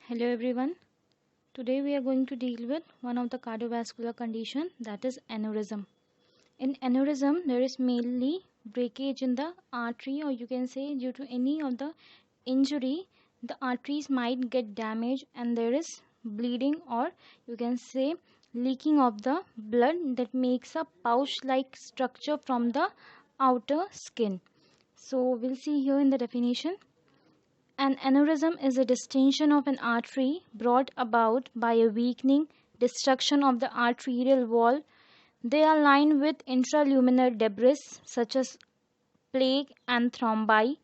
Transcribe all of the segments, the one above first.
Hello everyone. Today we are going to deal with one of the cardiovascular condition, that is aneurysm. In aneurysm there is mainly breakage in the artery, or you can say due to any of the injury the arteries might get damaged and there is bleeding, or you can say leaking of the blood that makes a pouch like structure from the outer skin. So we'll see here in the definition. An aneurysm is a distension of an artery brought about by a weakening, destruction of the arterial wall. They are lined with intraluminal debris such as plaque and thrombi.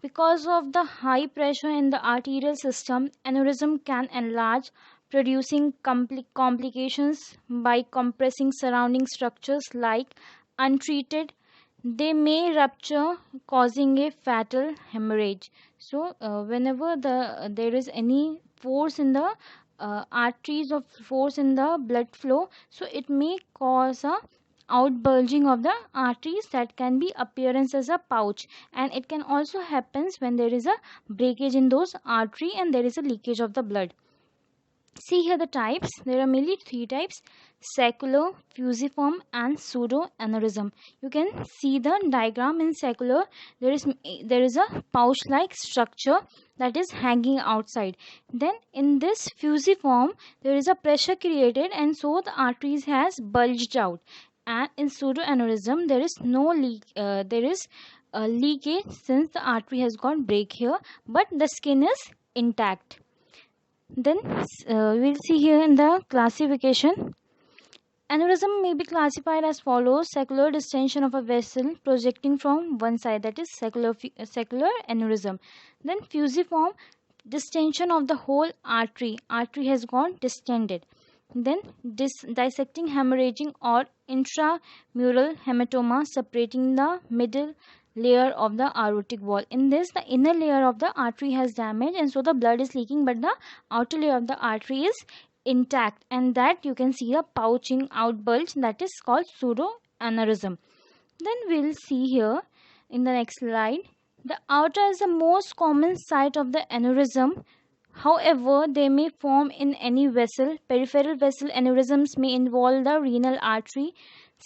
Because of the high pressure in the arterial system, aneurysm can enlarge, producing complications by compressing surrounding structures. Like untreated, they may rupture, causing a fatal hemorrhage. So whenever there is any force in the arteries, or force in the blood flow, so it may cause a outbulging of the arteries that can be appearance as a pouch, and it can also happens when there is a breakage in those artery and there is a leakage of the blood. See here the types. There are mainly three types: saccular, fusiform and pseudo aneurysm. You can see the diagram. In saccular there is a pouch like structure that is hanging outside. Then in this fusiform there is a pressure created and so the arteries has bulged out. And in pseudo aneurysm there is no leak, there is a leakage since the artery has got break here, but the skin is intact. Then we'll see here in the classification. Aneurysm may be classified as follows: saccular distension of a vessel projecting from one side, that is saccular aneurysm. Then fusiform, distension of the whole artery has gone distended. Then dissecting hemorrhaging or intramural hematoma separating the middle layer of the aortic wall. In this, the inner layer of the artery has damage and so the blood is leaking, but the outer layer of the artery is intact, and that you can see a pouching out bulge, that is called pseudo aneurysm. Then we'll see here in the next slide. The aorta is the most common site of the aneurysm. However, they may form in any vessel. Peripheral vessel aneurysms may involve the renal artery,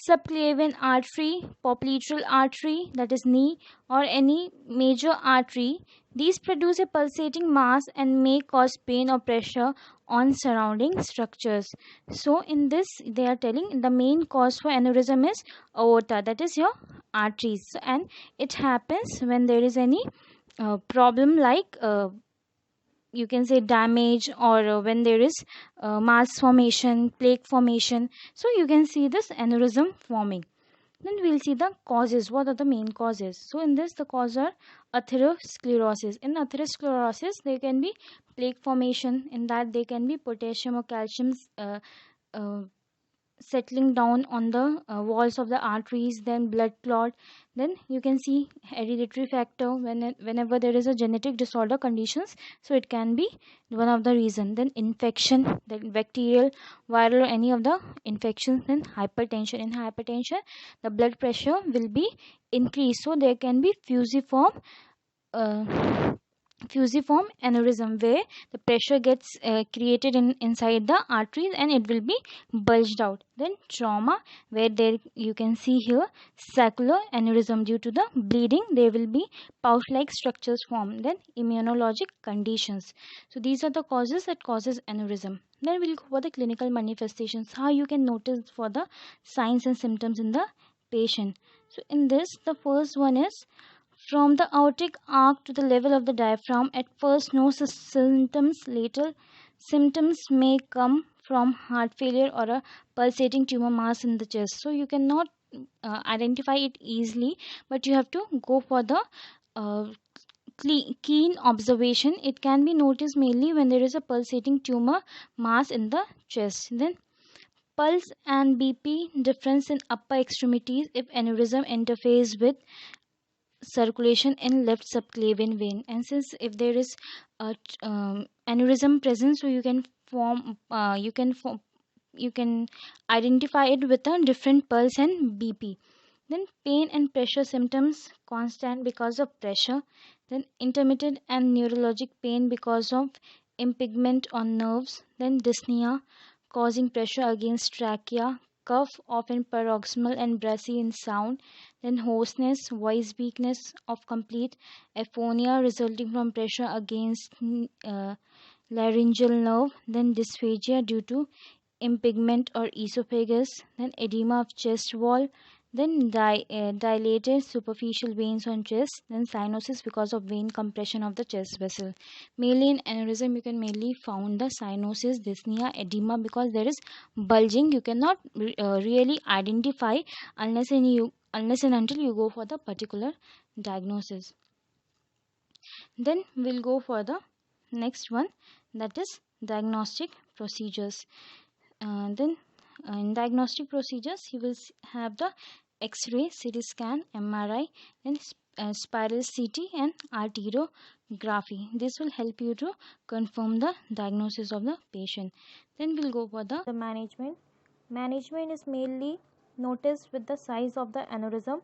subclavian artery, popliteal artery, that is knee, or any major artery. These produce a pulsating mass and may cause pain or pressure on surrounding structures. So in this they are telling the main cause for aneurysm is aorta, that is your arteries, and it happens when there is any problem like you can say damage, or when there is mass formation, plaque formation. So you can see this aneurysm forming. Then we'll see the causes. What are the main causes? So in this the causes are atherosclerosis. In atherosclerosis there can be plaque formation. In that there can be potassium or calcium settling down on the walls of the arteries, then blood clot. Then you can see hereditary factor, whenever there is a genetic disorder conditions, so it can be one of the reason. Then infection, then bacterial, viral, or any of the infections. Then hypertension. In hypertension the blood pressure will be increased, so there can be fusiform aneurysm, where the pressure gets created inside the arteries and it will be bulged out. Then trauma, where there you can see here saccular aneurysm, due to the bleeding there will be pouch like structures formed. Then immunologic conditions. So these are the causes that causes aneurysm. Then we'll go for the clinical manifestations, how you can notice for the signs and symptoms in the patient. So in this the first one is from the aortic arc to the level of the diaphragm. At first, no symptoms. Later, symptoms may come from heart failure or a pulsating tumor mass in the chest. So you cannot identify it easily, but you have to go for the keen observation. It can be noticed mainly when there is a pulsating tumor mass in the chest. Then pulse and BP difference in upper extremities if aneurysm interferes with circulation in left subclavian vein. And since if there is a aneurysm present, so you can identify it with a different pulse and BP. Then pain and pressure symptoms constant because of pressure. Then intermittent and neurologic pain because of impingement on nerves, then dyspnea, causing pressure against trachea, cough, often paroxysmal and brassy in sound, then hoarseness, voice weakness of complete aphonia resulting from pressure against laryngeal nerve, then dysphagia due to impingement or esophagus, then edema of chest wall, then dilated superficial veins on chest, then cyanosis because of vein compression of the chest vessel. Mainly in aneurysm, you can mainly found the cyanosis, dyspnea, edema because there is bulging. You cannot really identify unless and until you go for the particular diagnosis. Then we'll go for the next one, that is diagnostic procedures. Then in diagnostic procedures, you will have the X-ray, CT scan, MRI, then spiral CT and arteriography. This will help you to confirm the diagnosis of the patient. Then we'll go for the management. Management is mainly noticed with the size of the aneurysm.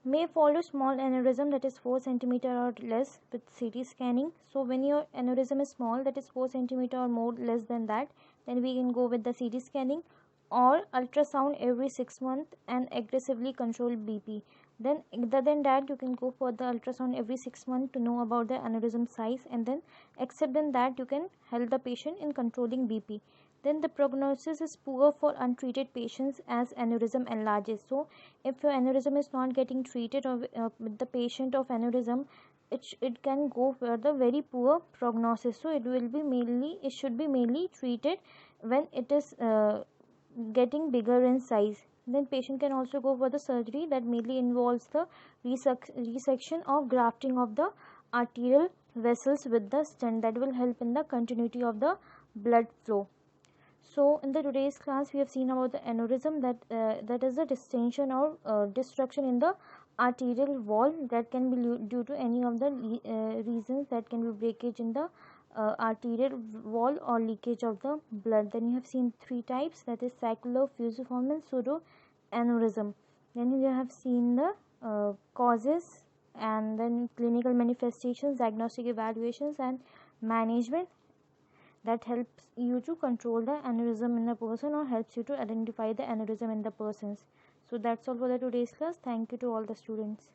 May follow small aneurysm that is 4 cm or less with CT scanning. So when your aneurysm is small, that is 4 cm or more less than that, then we can go with the CT scanning or ultrasound every 6 months and aggressively control BP. Then other than that, you can go for the ultrasound every 6 months to know about the aneurysm size, and then except than that you can help the patient in controlling BP. Then the prognosis is poor for untreated patients as aneurysm enlarges. So if your aneurysm is not getting treated or with the patient of aneurysm, it can go for the very poor prognosis. So it should be mainly treated when it is getting bigger in size. Then patient can also go for the surgery that mainly involves the resection or grafting of the arterial vessels with the stent that will help in the continuity of the blood flow. So in the today's class we have seen about the aneurysm, that is a distension or destruction in the arterial wall that can be due to any of the reasons, that can be breakage in the arterial wall or leakage of the blood. Then you have seen 3 types, that is saccular, fusiform and pseudo aneurysm. Then you have seen the causes and then clinical manifestations, diagnostic evaluations and management that helps you to control the aneurysm in a person or helps you to identify the aneurysm in the persons. So that's all for the today's class. Thank you to all the students.